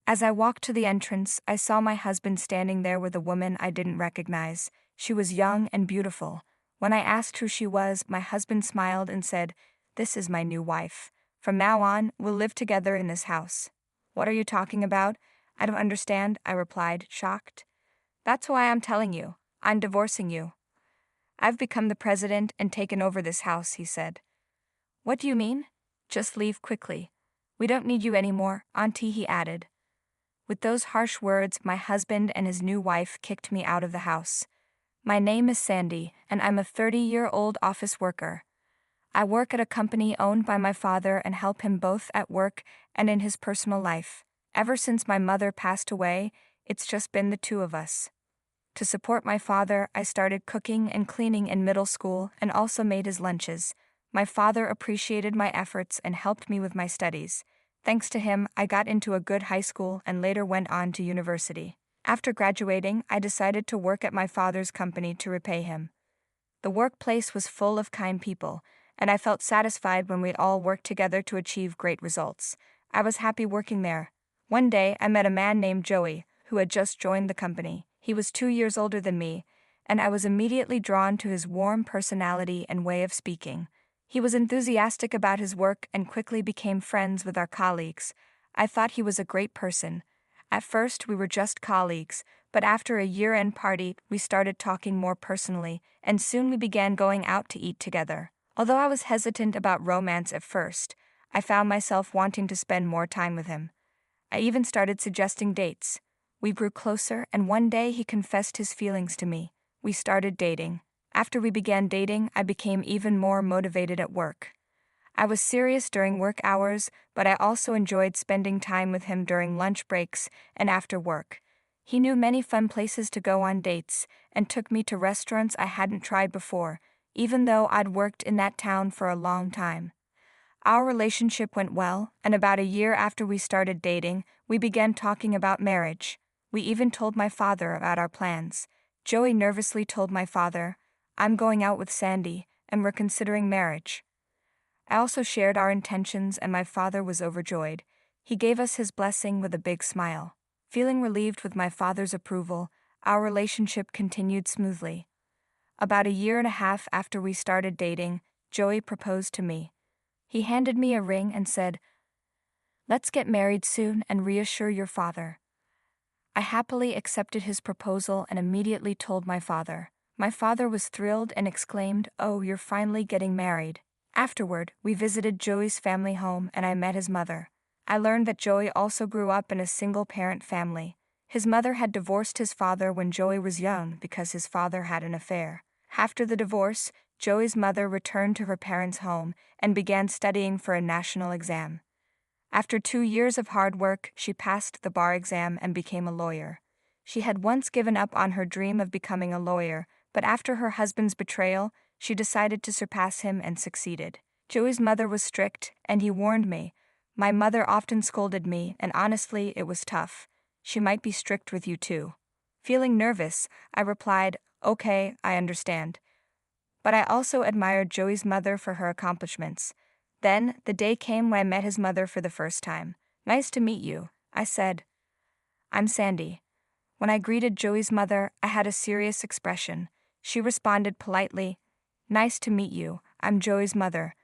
As I walked to the entrance, I saw my husband standing there with a woman I didn't recognize. She was young and beautiful. When I asked who she was, my husband smiled and said, "This is my new wife. From now on, we'll live together in this house." "What are you talking about? I don't understand," I replied, shocked. "That's why I'm telling you. I'm divorcing you. I've become the president and taken over this house," he said. "What do you mean?" "Just leave quickly. We don't need you anymore, Auntie," he added. With those harsh words, my husband and his new wife kicked me out of the house. My name is Sandy, and I'm a 30-year-old office worker. I work at a company owned by my father and help him both at work and in his personal life. Ever since my mother passed away, it's just been the two of us. To support my father, I started cooking and cleaning in middle school and also made his lunches. My father appreciated my efforts and helped me with my studies. Thanks to him, I got into a good high school and later went on to university. After graduating, I decided to work at my father's company to repay him. The workplace was full of kind people, and I felt satisfied when we all worked together to achieve great results. I was happy working there. One day, I met a man named Joey, who had just joined the company. He was 2 years older than me, and I was immediately drawn to his warm personality and way of speaking. He was enthusiastic about his work and quickly became friends with our colleagues. I thought he was a great person. At first, we were just colleagues, but after a year-end party, we started talking more personally, and soon we began going out to eat together. Although I was hesitant about romance at first, I found myself wanting to spend more time with him. I even started suggesting dates. We grew closer, and one day he confessed his feelings to me. We started dating. After we began dating, I became even more motivated at work. I was serious during work hours, but I also enjoyed spending time with him during lunch breaks and after work. He knew many fun places to go on dates and took me to restaurants I hadn't tried before, even though I'd worked in that town for a long time. Our relationship went well, and about a year after we started dating, we began talking about marriage. We even told my father about our plans. Joey nervously told my father, "I'm going out with Sandy, and we're considering marriage." I also shared our intentions, and my father was overjoyed. He gave us his blessing with a big smile. Feeling relieved with my father's approval, our relationship continued smoothly. About a year and a half after we started dating, Joey proposed to me. He handed me a ring and said, "Let's get married soon and reassure your father." I happily accepted his proposal and immediately told my father. My father was thrilled and exclaimed, "Oh, you're finally getting married." Afterward, we visited Joey's family home and I met his mother. I learned that Joey also grew up in a single-parent family. His mother had divorced his father when Joey was young because his father had an affair. After the divorce, Joey's mother returned to her parents' home and began studying for a national exam. After 2 years of hard work, she passed the bar exam and became a lawyer. She had once given up on her dream of becoming a lawyer, but after her husband's betrayal, she decided to surpass him and succeeded. Joey's mother was strict, and he warned me. My mother often scolded me, and honestly, it was tough. She might be strict with you too. Feeling nervous, I replied, "Okay, I understand." But I also admired Joey's mother for her accomplishments. Then, the day came when I met his mother for the first time. "Nice to meet you," I said. "I'm Sandy." When I greeted Joey's mother, I had a serious expression. She responded politely, "Nice to meet you, I'm Joey's mother."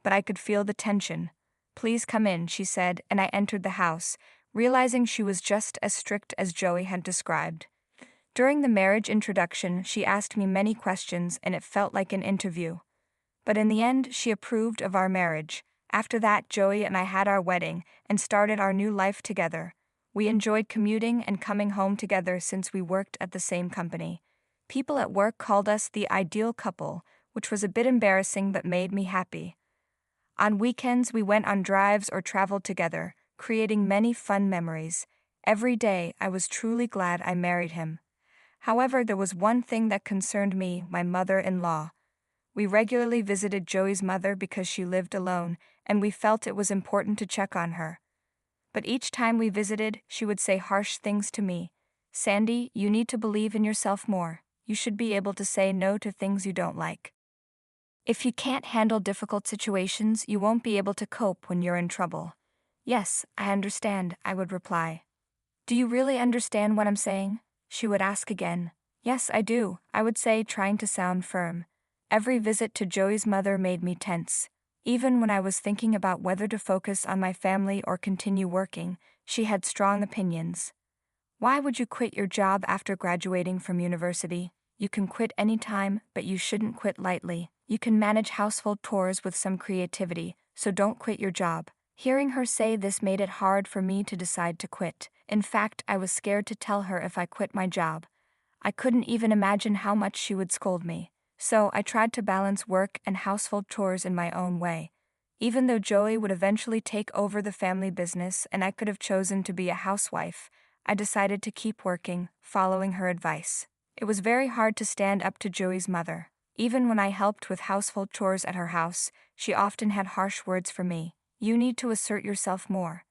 But I could feel the tension. "Please come in," she said, and I entered the house, realizing she was just as strict as Joey had described. During the marriage introduction, she asked me many questions and it felt like an interview. But in the end, she approved of our marriage. After that, Joey and I had our wedding and started our new life together. We enjoyed commuting and coming home together since we worked at the same company. People at work called us the ideal couple, which was a bit embarrassing but made me happy. On weekends, we went on drives or traveled together, creating many fun memories. Every day, I was truly glad I married him. However, there was one thing that concerned me, my mother-in-law. We regularly visited Joey's mother because she lived alone, and we felt it was important to check on her. But each time we visited, she would say harsh things to me. "Sandy, you need to believe in yourself more. You should be able to say no to things you don't like. If you can't handle difficult situations, you won't be able to cope when you're in trouble." "Yes, I understand," I would reply. Do you really understand what I'm saying? She would ask again. Yes, I do, I would say, trying to sound firm. Every visit to Joey's mother made me tense. Even when I was thinking about whether to focus on my family or continue working, she had strong opinions. Why would you quit your job after graduating from university? You can quit anytime, but you shouldn't quit lightly. You can manage household chores with some creativity, so don't quit your job. Hearing her say this made it hard for me to decide to quit. In fact, I was scared to tell her if I quit my job. I couldn't even imagine how much she would scold me. So I tried to balance work and household chores in my own way. Even though Joey would eventually take over the family business and I could have chosen to be a housewife, I decided to keep working, following her advice. It was very hard to stand up to Joey's mother. Even when I helped with household chores at her house, she often had harsh words for me. You need to assert yourself more.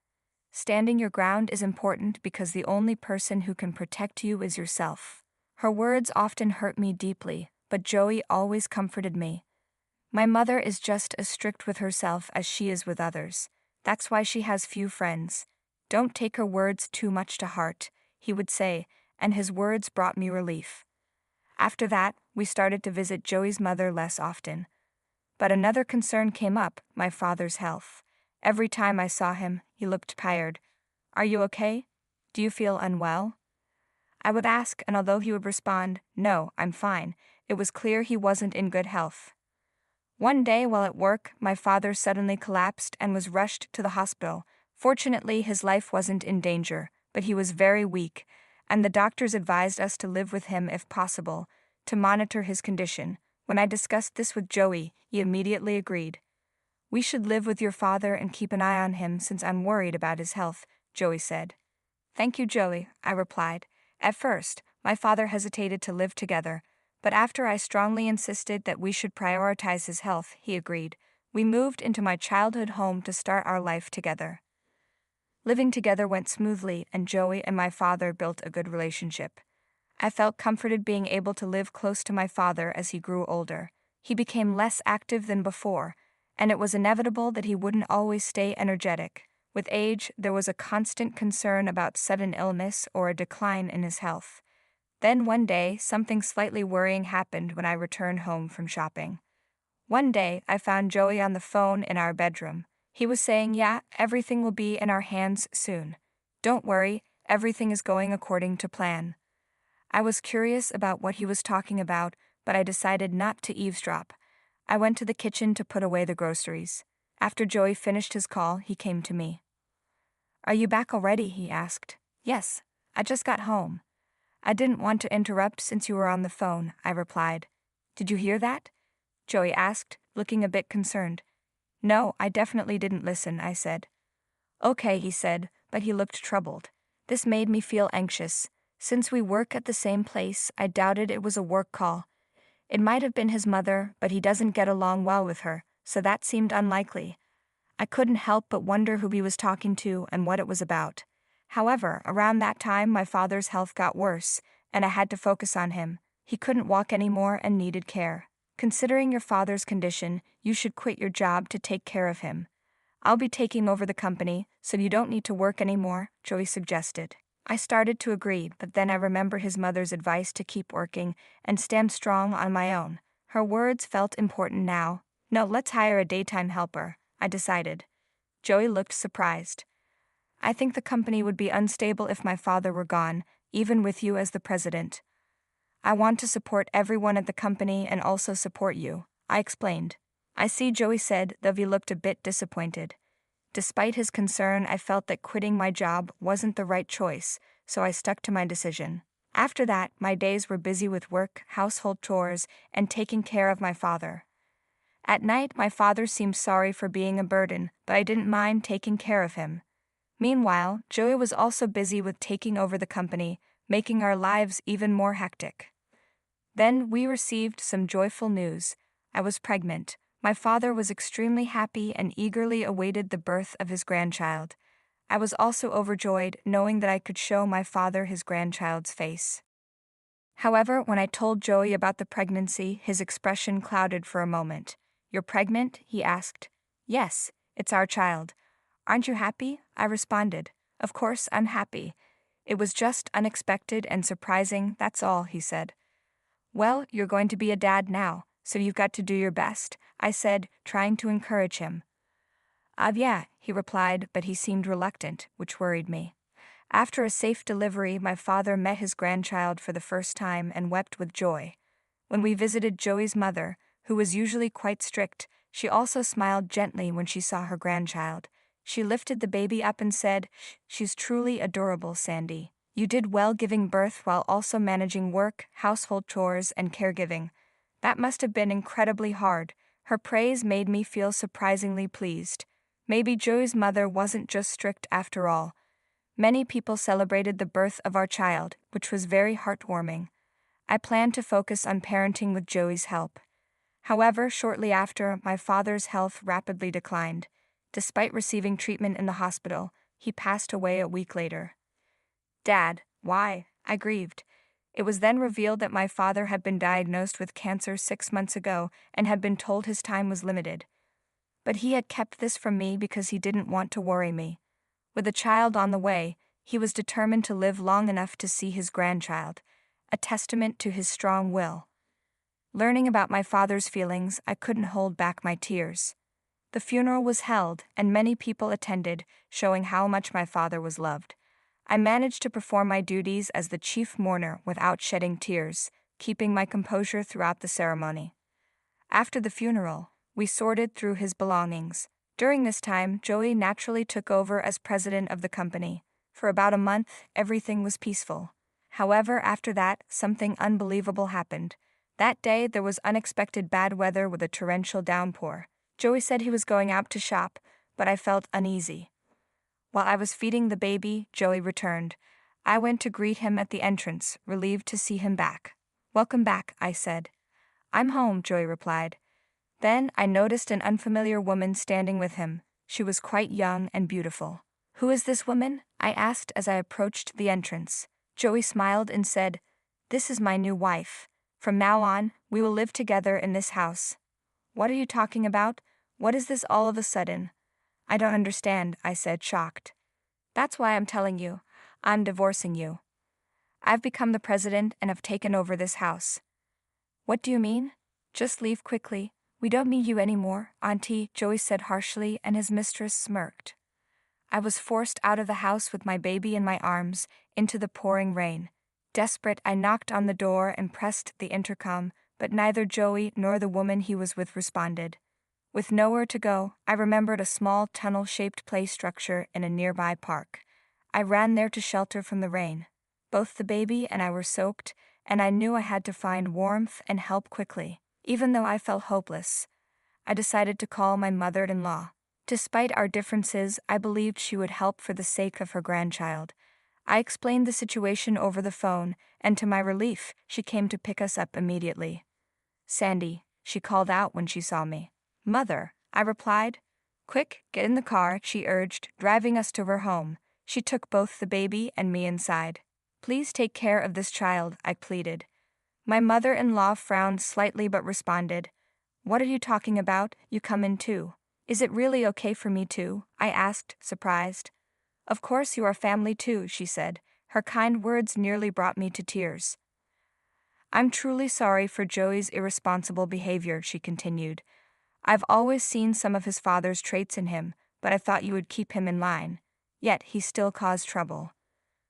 Standing your ground is important because the only person who can protect you is yourself. Her words often hurt me deeply, but Joey always comforted me. My mother is just as strict with herself as she is with others. That's why she has few friends. Don't take her words too much to heart, he would say, and his words brought me relief. After that, we started to visit Joey's mother less often. But another concern came up, my father's health. Every time I saw him, he looked tired. Are you okay? Do you feel unwell? I would ask, and although he would respond, no, I'm fine, it was clear he wasn't in good health. One day while at work, my father suddenly collapsed and was rushed to the hospital. Fortunately, his life wasn't in danger, but he was very weak, and the doctors advised us to live with him if possible, to monitor his condition. When I discussed this with Joey, he immediately agreed. We should live with your father and keep an eye on him since I'm worried about his health, Joey said. Thank you, Joey, I replied. At first, my father hesitated to live together, but after I strongly insisted that we should prioritize his health, he agreed. We moved into my childhood home to start our life together. Living together went smoothly, and Joey and my father built a good relationship. I felt comforted being able to live close to my father as he grew older. He became less active than before, and it was inevitable that he wouldn't always stay energetic. With age, there was a constant concern about sudden illness or a decline in his health. Then one day, something slightly worrying happened when I returned home from shopping. One day, I found Joey on the phone in our bedroom. He was saying, yeah, everything will be in our hands soon. Don't worry, everything is going according to plan. I was curious about what he was talking about, but I decided not to eavesdrop. I went to the kitchen to put away the groceries. After Joey finished his call, he came to me. Are you back already? He asked. Yes, I just got home. I didn't want to interrupt since you were on the phone, I replied. Did you hear that? Joey asked, looking a bit concerned. No, I definitely didn't listen, I said. Okay, he said, but he looked troubled. This made me feel anxious. Since we work at the same place, I doubted it was a work call. It might have been his mother, but he doesn't get along well with her, so that seemed unlikely. I couldn't help but wonder who he was talking to and what it was about. However, around that time my father's health got worse, and I had to focus on him. He couldn't walk anymore and needed care. Considering your father's condition, you should quit your job to take care of him. I'll be taking over the company, so you don't need to work anymore, Joey suggested. I started to agree, but then I remembered his mother's advice to keep working and stand strong on my own. Her words felt important now. No, let's hire a daytime helper, I decided. Joey looked surprised. I think the company would be unstable if my father were gone, even with you as the president. I want to support everyone at the company and also support you, I explained. I see, Joey said, though he looked a bit disappointed. Despite his concern, I felt that quitting my job wasn't the right choice, so I stuck to my decision. After that, my days were busy with work, household chores, and taking care of my father. At night, my father seemed sorry for being a burden, but I didn't mind taking care of him. Meanwhile, Joey was also busy with taking over the company, making our lives even more hectic. Then we received some joyful news. I was pregnant. My father was extremely happy and eagerly awaited the birth of his grandchild. I was also overjoyed knowing that I could show my father his grandchild's face. However, when I told Joey about the pregnancy, his expression clouded for a moment. You're pregnant? He asked. Yes, it's our child. Aren't you happy? I responded. Of course, I'm happy. It was just unexpected and surprising, that's all, he said. Well, you're going to be a dad now, so you've got to do your best, I said, trying to encourage him. Yeah, he replied, but he seemed reluctant, which worried me. After a safe delivery, my father met his grandchild for the first time and wept with joy. When we visited Joey's mother, who was usually quite strict, she also smiled gently when she saw her grandchild. She lifted the baby up and said, "She's truly adorable, Sandy. You did well giving birth while also managing work, household chores, and caregiving. That must have been incredibly hard." Her praise made me feel surprisingly pleased. Maybe Joey's mother wasn't just strict after all. Many people celebrated the birth of our child, which was very heartwarming. I planned to focus on parenting with Joey's help. However, shortly after, my father's health rapidly declined. Despite receiving treatment in the hospital, he passed away a week later. Dad, why? I grieved. It was then revealed that my father had been diagnosed with cancer 6 months ago and had been told his time was limited. But he had kept this from me because he didn't want to worry me. With a child on the way, he was determined to live long enough to see his grandchild, a testament to his strong will. Learning about my father's feelings, I couldn't hold back my tears. The funeral was held, and many people attended, showing how much my father was loved. I managed to perform my duties as the chief mourner without shedding tears, keeping my composure throughout the ceremony. After the funeral, we sorted through his belongings. During this time, Joey naturally took over as president of the company. For about a month, everything was peaceful. However, after that, something unbelievable happened. That day, there was unexpected bad weather with a torrential downpour. Joey said he was going out to shop, but I felt uneasy. While I was feeding the baby, Joey returned. I went to greet him at the entrance, relieved to see him back. "Welcome back," I said. "I'm home," Joey replied. Then I noticed an unfamiliar woman standing with him. She was quite young and beautiful. "Who is this woman?" I asked as I approached the entrance. Joey smiled and said, "This is my new wife. From now on, we will live together in this house." "What are you talking about? What is this all of a sudden?" "I don't understand," I said, shocked. "That's why I'm telling you. I'm divorcing you. I've become the president and have taken over this house." "What do you mean?" "Just leave quickly. We don't need you anymore, Auntie," Joey said harshly, and his mistress smirked. I was forced out of the house with my baby in my arms, into the pouring rain. Desperate, I knocked on the door and pressed the intercom, but neither Joey nor the woman he was with responded. With nowhere to go, I remembered a small tunnel-shaped play structure in a nearby park. I ran there to shelter from the rain. Both the baby and I were soaked, and I knew I had to find warmth and help quickly. Even though I felt hopeless, I decided to call my mother-in-law. Despite our differences, I believed she would help for the sake of her grandchild. I explained the situation over the phone, and to my relief, she came to pick us up immediately. "Sandy," she called out when she saw me. "Mother," I replied. "Quick, get in the car," she urged, driving us to her home. She took both the baby and me inside. "Please take care of this child," I pleaded. My mother-in-law frowned slightly but responded, "What are you talking about? You come in too." "Is it really okay for me to?" I asked, surprised. "Of course you are family too," she said. Her kind words nearly brought me to tears. "I'm truly sorry for Joey's irresponsible behavior," she continued. "I've always seen some of his father's traits in him, but I thought you would keep him in line. Yet he still caused trouble."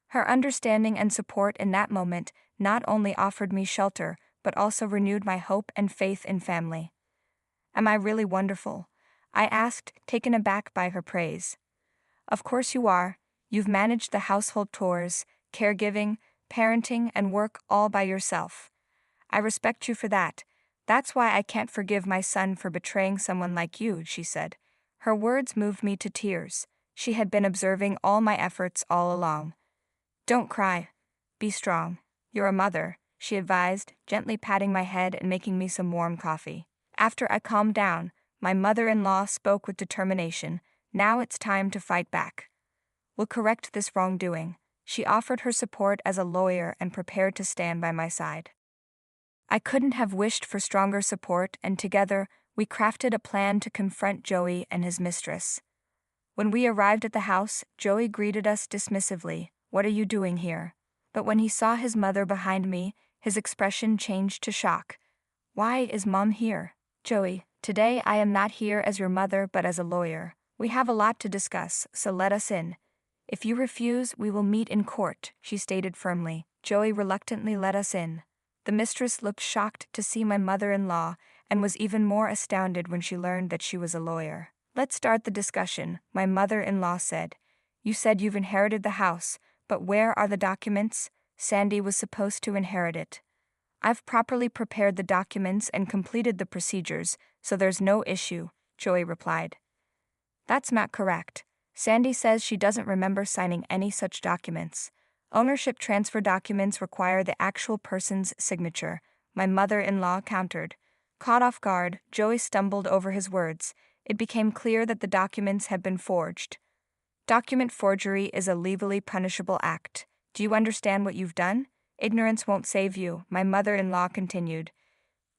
Her understanding and support in that moment not only offered me shelter, but also renewed my hope and faith in family. "Am I really wonderful?" I asked, taken aback by her praise. "Of course you are. You've managed the household chores, caregiving, parenting, and work all by yourself. I respect you for that. That's why I can't forgive my son for betraying someone like you," she said. Her words moved me to tears. She had been observing all my efforts all along. "Don't cry. Be strong. You're a mother," she advised, gently patting my head and making me some warm coffee. After I calmed down, my mother-in-law spoke with determination. "Now it's time to fight back. We'll correct this wrongdoing." She offered her support as a lawyer and prepared to stand by my side. I couldn't have wished for stronger support, and together, we crafted a plan to confront Joey and his mistress. When we arrived at the house, Joey greeted us dismissively. "What are you doing here?" But when he saw his mother behind me, his expression changed to shock. "Why is Mom here?" "Joey, today I am not here as your mother but as a lawyer. We have a lot to discuss, so let us in. If you refuse, we will meet in court," she stated firmly. Joey reluctantly let us in. The mistress looked shocked to see my mother-in-law and was even more astounded when she learned that she was a lawyer. "Let's start the discussion," my mother-in-law said. "You said you've inherited the house, but where are the documents? Sandy was supposed to inherit it." "I've properly prepared the documents and completed the procedures, so there's no issue," Joey replied. "That's not correct. Sandy says she doesn't remember signing any such documents. Ownership transfer documents require the actual person's signature," my mother-in-law countered. Caught off guard, Joey stumbled over his words. It became clear that the documents had been forged. "Document forgery is a legally punishable act. Do you understand what you've done? Ignorance won't save you," my mother-in-law continued.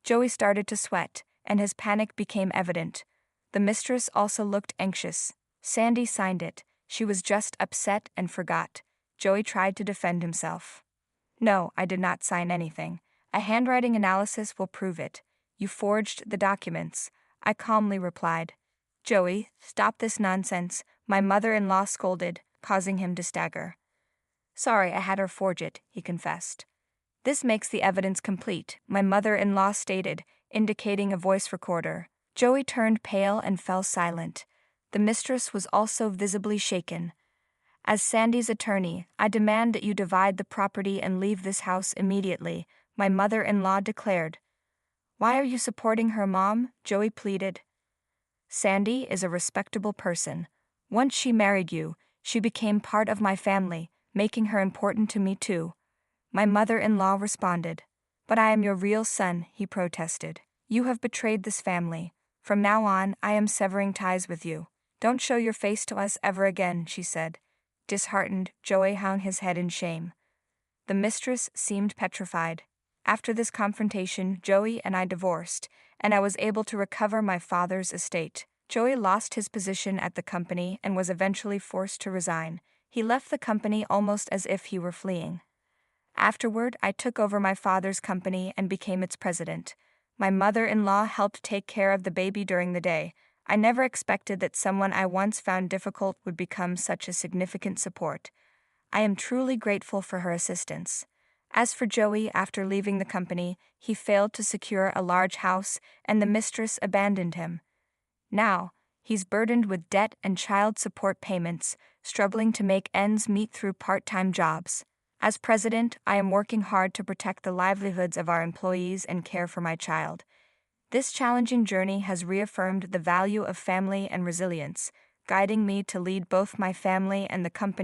Joey started to sweat, and his panic became evident. The mistress also looked anxious. "Sandy signed it. She was just upset and forgot." Joey tried to defend himself. "No, I did not sign anything. A handwriting analysis will prove it. You forged the documents," I calmly replied. "Joey, stop this nonsense," my mother-in-law scolded, causing him to stagger. "Sorry, I had her forge it," he confessed. "This makes the evidence complete," my mother-in-law stated, indicating a voice recorder. Joey turned pale and fell silent. The mistress was also visibly shaken. "As Sandy's attorney, I demand that you divide the property and leave this house immediately," my mother-in-law declared. "Why are you supporting her, Mom?" Joey pleaded. "Sandy is a respectable person. Once she married you, she became part of my family, making her important to me too," my mother-in-law responded. "But I am your real son," he protested. "You have betrayed this family. From now on, I am severing ties with you. Don't show your face to us ever again," she said. Disheartened, Joey hung his head in shame. The mistress seemed petrified. After this confrontation, Joey and I divorced, and I was able to recover my father's estate. Joey lost his position at the company and was eventually forced to resign. He left the company almost as if he were fleeing. Afterward, I took over my father's company and became its president. My mother-in-law helped take care of the baby during the day. I never expected that someone I once found difficult would become such a significant support. I am truly grateful for her assistance. As for Joey, after leaving the company, he failed to secure a large house, and the mistress abandoned him. Now, he's burdened with debt and child support payments, struggling to make ends meet through part-time jobs. As president, I am working hard to protect the livelihoods of our employees and care for my child. This challenging journey has reaffirmed the value of family and resilience, guiding me to lead both my family and the company